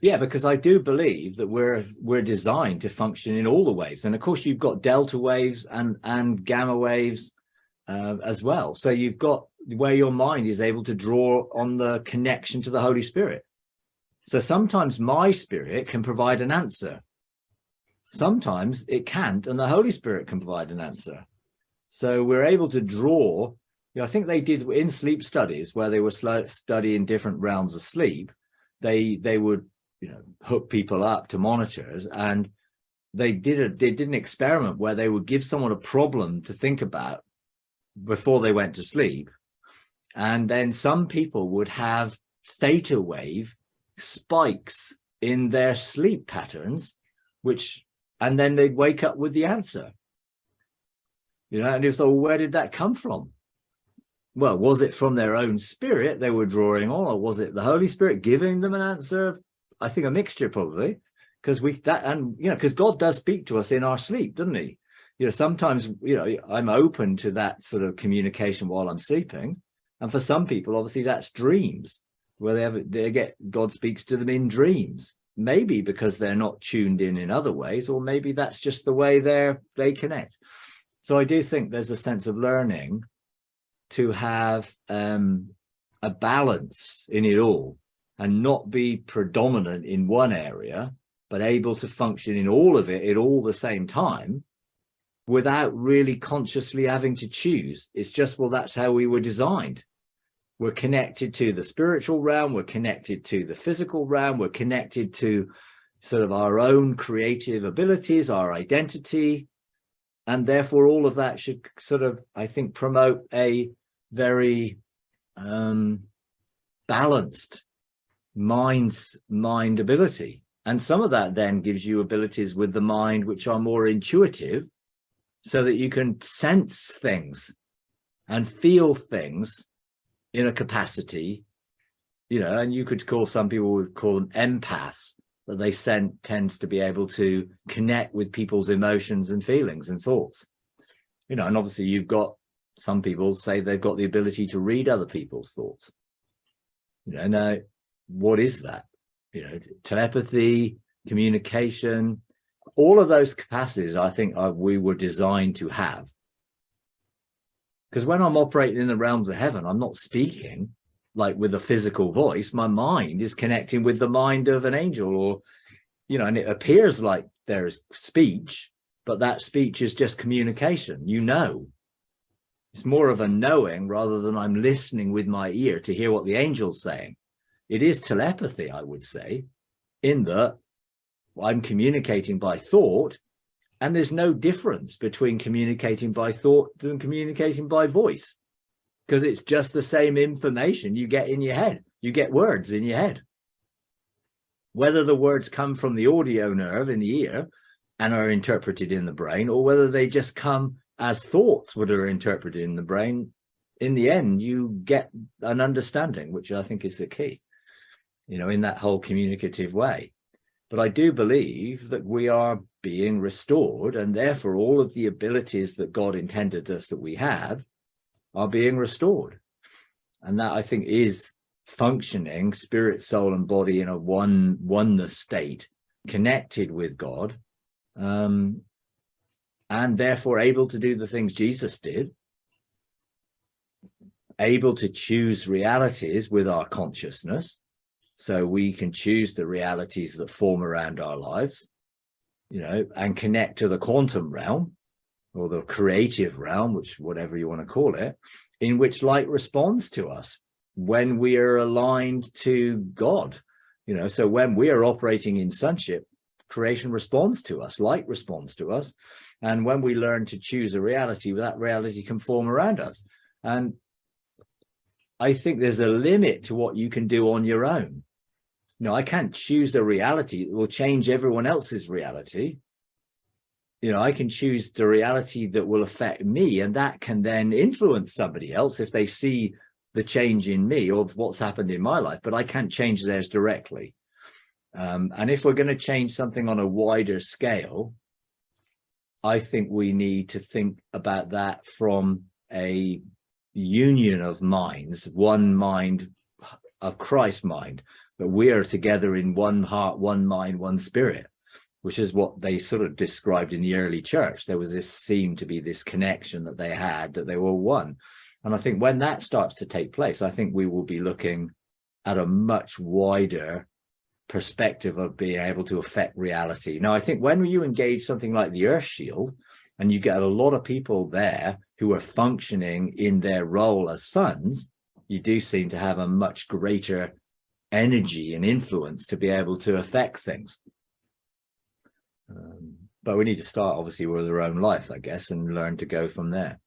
Yeah, because I do believe that we're designed to function in all the waves, and of course you've got delta waves and gamma waves as well. So you've got where your mind is able to draw on the connection to the Holy Spirit. So sometimes my spirit can provide an answer. Sometimes it can't, and the Holy Spirit can provide an answer. So we're able to draw. I think they did in sleep studies where they were studying different realms of sleep. They would hook people up to monitors, and they did an experiment where they would give someone a problem to think about before they went to sleep, and then some people would have theta wave spikes in their sleep patterns, and then they'd wake up with the answer. And it's like, well, where did that come from? Well, was it from their own spirit they were drawing on, or was it the Holy Spirit giving them an answer? I think a mixture, probably, because God does speak to us in our sleep, doesn't he? Sometimes I'm open to that sort of communication while I'm sleeping, and for some people, obviously, that's dreams where God speaks to them in dreams. Maybe because they're not tuned in other ways, or maybe that's just the way they connect. So I do think there's a sense of learning to have a balance in it all, and not be predominant in one area, but able to function in all of it at all the same time without really consciously having to choose. It's just, well, that's how we were designed. We're connected to the spiritual realm, we're connected to the physical realm, we're connected to sort of our own creative abilities, our identity, and therefore all of that should sort of, I think, promote a very balanced mind ability. And some of that then gives you abilities with the mind which are more intuitive, so that you can sense things and feel things in a capacity, and you could call, some people would call them empaths, that they tends to be able to connect with people's emotions and feelings and thoughts. And obviously you've got some people say they've got the ability to read other people's thoughts. Now, what is that? Telepathy, communication, all of those capacities, I think we were designed to have. Because when I'm operating in the realms of heaven, I'm not speaking like with a physical voice. My mind is connecting with the mind of an angel, or, and it appears like there is speech, but that speech is just communication. It's more of a knowing rather than I'm listening with my ear to hear what the angel's saying. It is telepathy, I would say, in that I'm communicating by thought, and there's no difference between communicating by thought and communicating by voice, because it's just the same information you get in your head. You get words in your head. Whether the words come from the audio nerve in the ear and are interpreted in the brain, or whether they just come as thoughts that are interpreted in the brain, in the end, you get an understanding, which I think is the key, in that whole communicative way. But I do believe that we are being restored, and therefore all of the abilities that God intended us that we have are being restored. And that, I think, is functioning spirit, soul, and body in a oneness state, connected with God, and therefore able to do the things Jesus did, able to choose realities with our consciousness. So we can choose the realities that form around our lives, and connect to the quantum realm, or the creative realm, which whatever you want to call it, in which light responds to us when we are aligned to God. So when we are operating in sonship, creation responds to us, light responds to us. And when we learn to choose a reality, that reality can form around us. And I think there's a limit to what you can do on your own. I can't choose a reality that will change everyone else's reality. I can choose the reality that will affect me, and that can then influence somebody else if they see the change in me or what's happened in my life, but I can't change theirs directly. And if we're going to change something on a wider scale, I think we need to think about that from a union of minds, one mind of Christ's mind, that we are together in one heart, one mind, one spirit, which is what they sort of described in the early church. There was this, seemed to be this connection that they had, that they were one. And I think when that starts to take place, I think we will be looking at a much wider perspective of being able to affect reality. Now, I think when you engage something like the Earth Shield, and you get a lot of people there who are functioning in their role as sons, you do seem to have a much greater energy and influence to be able to affect things. But we need to start, obviously, with our own life, I guess, and learn to go from there.